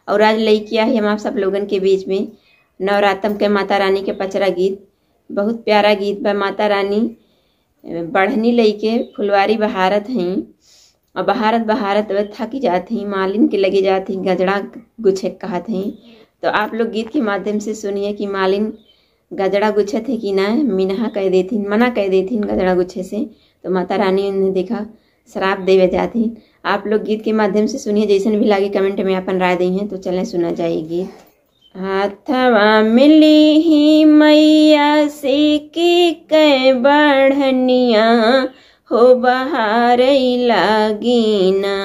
और आज लेके आई हम आप सब लोगन के बीच में नवरात्रम के माता रानी के पचरा गीत। बहुत प्यारा गीत बा। माता रानी बढ़नी लेके फुलवारी बहारत हैं और बहारत बहारत थकी जात हैं, मालिन के लगे जात हैं, गजड़ा गुछे कहत हैं। तो आप लोग गीत के माध्यम से सुनिए कि मालिन गजड़ा गुछत है कि ना, मिनहा कह देथिन, मना कह देथिन गजड़ा गुच्छे से। तो माता रानी ने देखा श्राप देवे जाती। आप लोग गीत के माध्यम से सुनिए, जैसन भी लागे कमेंट में अपन राय दी हैं। तो चलें सुना जाएगी। हाथवा मिली ही मैया से की कै बढ़निया हो बहारई लागीना,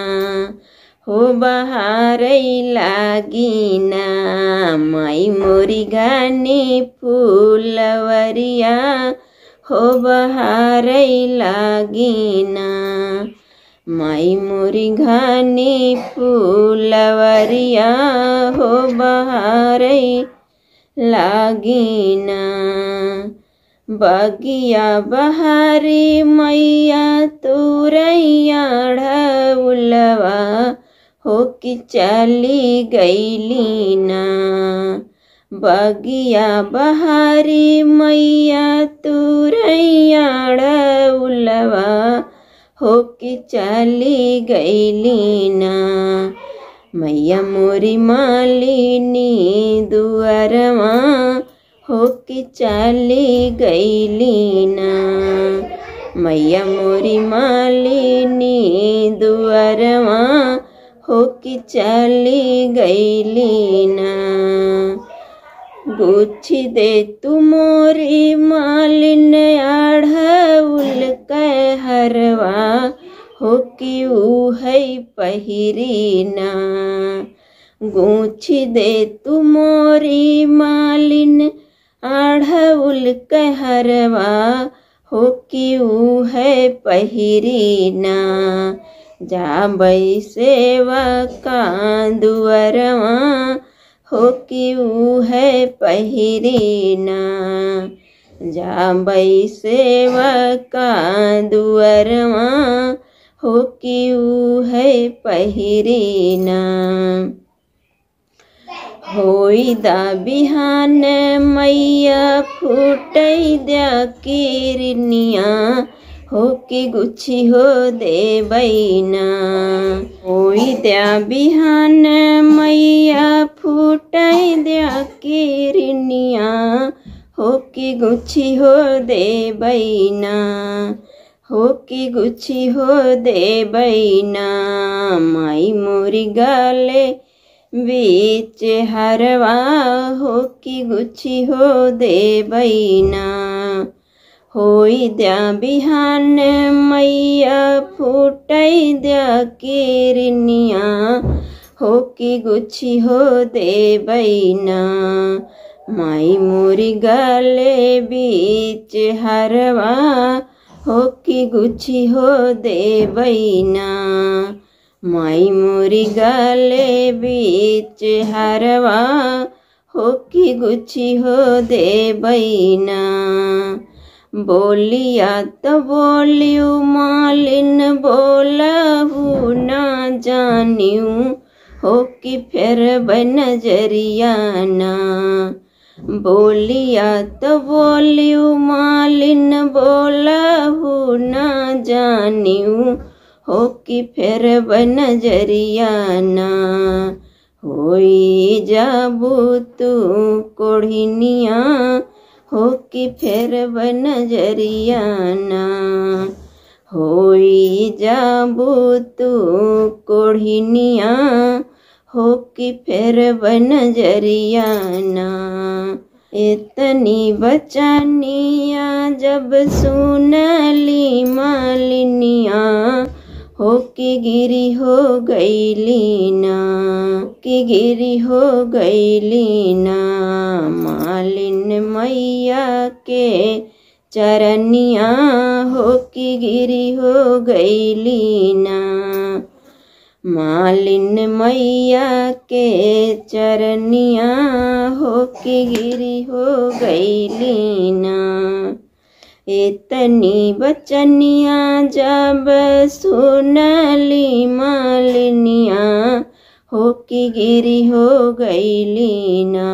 हो बहारई लागीना। माई मोरी गानी फूलवरिया हो बहारई लागीना। माई मोरी घानी फूलवरिया हो बहारई लागीना। बगिया बहारी मैया तुरैया ढउलवा हो कि चली गईलीना। बगिया बहारी मैया तुरैया ढउलवा हो कि चली गईलीना। मैया मोरी मालिनी दुअरवा हो कि चली गईलीना। मैया मोरी मालिनी दुअरवा हो कि चली गईलीना। गुच्छी दे तू मोरी मालिन आढ़उल कहरवा हो कि ऊ है पहिरीना। गुच्छी दे तू मोरी मालिन आढ़उल कहरवा हो कि ऊ है पहिरीना। जा बई सेवा का दुअरवा हो कि ऊ है पहिरीना। जा बई सेवा का दुअरवा हो कि ऊ है पहिरीना। होई दा बिहान मैया फूटई द्या किरनिया हो कि गुच्छी हो दे बैना। होई द्या बिहान मैया फूटई द्या किरनिया हो कि गुच्छी हो दे बैना। हो कि गुच्छी हो दे बैना। माई मोरी गाले बीच हरवा हो कि गुच्छी हो दे बैना। होई द्या बिहान मैया फूटई द्या किरनिया हो कि गुच्छी हो दे बैना। माई मोरी गाले बीच हरवा हो कि गुच्छी हो दे बैना। माई मोरी गाले बीच हरवा हो कि गुच्छी हो दे बैना। बोलिया तो बोलियो मालिन बोलहु ना जानियो हो कि फिर बनजरिया ना। बोलिया तो बोलियो मालिन बोलहु ना जानियो हो कि फिर बनजरिया ना। होई जाबू तू कोढ़िनिया हो कि फिर बनजरिया ना। होई जाबू तू कोढ़िनिया हो कि फिर बनजरिया ना। इतनी बचनिया जब सुनली मालिनिया हो कि गिरी हो गईलीना। कि गिरी हो गईलीना। मालिन मैया के चरनिया हो कि गिरी हो गईलीना। मालिन मैया के चरनिया हो कि गिरी हो गईलीना। इतनी बचनिया जब सुनली मालिनिया हो कि गिरी हो गईली ना।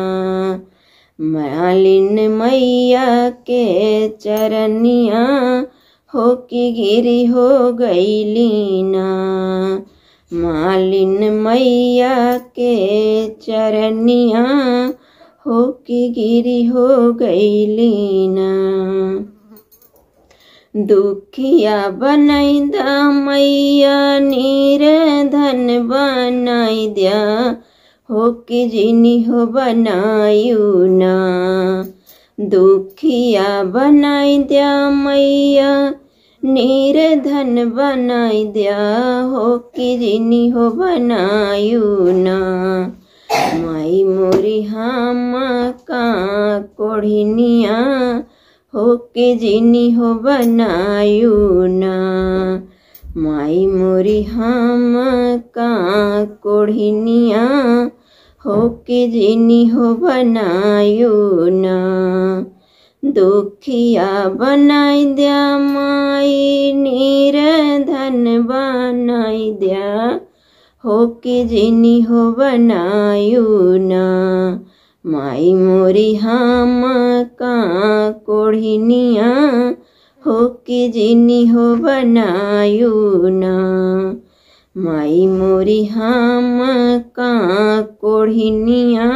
मालिन मैया के चरनिया हो कि गिरी हो गईली ना। मालिन मैया के चरनिया हो कि गिरी हो गईली ना। दुखिया बनाई दा मैया निर्धन बनाई दिया हो कि जिनी हो बनायु ना। दुखिया बनाई दिया मैया निर्धन बनाई दिया हो कि जिनी हो बनायु ना। माई मोरी हम का कोढ़िनिया हो के जिनी हो बनायु ना। माई मोरी हम का कोढ़िनिया हो के जिनी हो बनायु ना। दुखिया बनाई दिया माई निर्धन बनाई दिया हो के जिनी हो बनायु ना। माई मोरी हम का कोढ़िनिया हो के जिनी हो बनायु ना। माई मोरी हम का कोढ़िनिया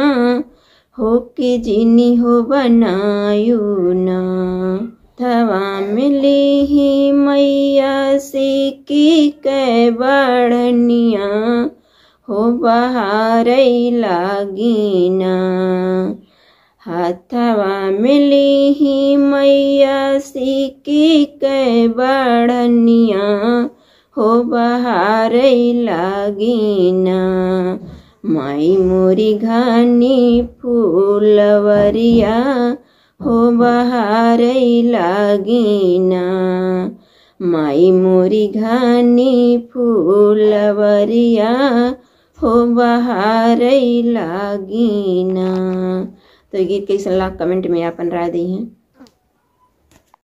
हो के जिनी हो बनायु ना। थवा मिली ही मैया से की कै बढ़निया हो बहारई लागी ना। हाथवा मिली ही मैया सीकी कै बढ़निया हो बहारई लागी ना। माई मोरी घानी फूलवरिया हो बहारई लागी ना। माई मोरी घानी फूलवरिया हो बहारई लागी ना। तो ये गीत कैसन लगा कमेंट में आपन राय दी है।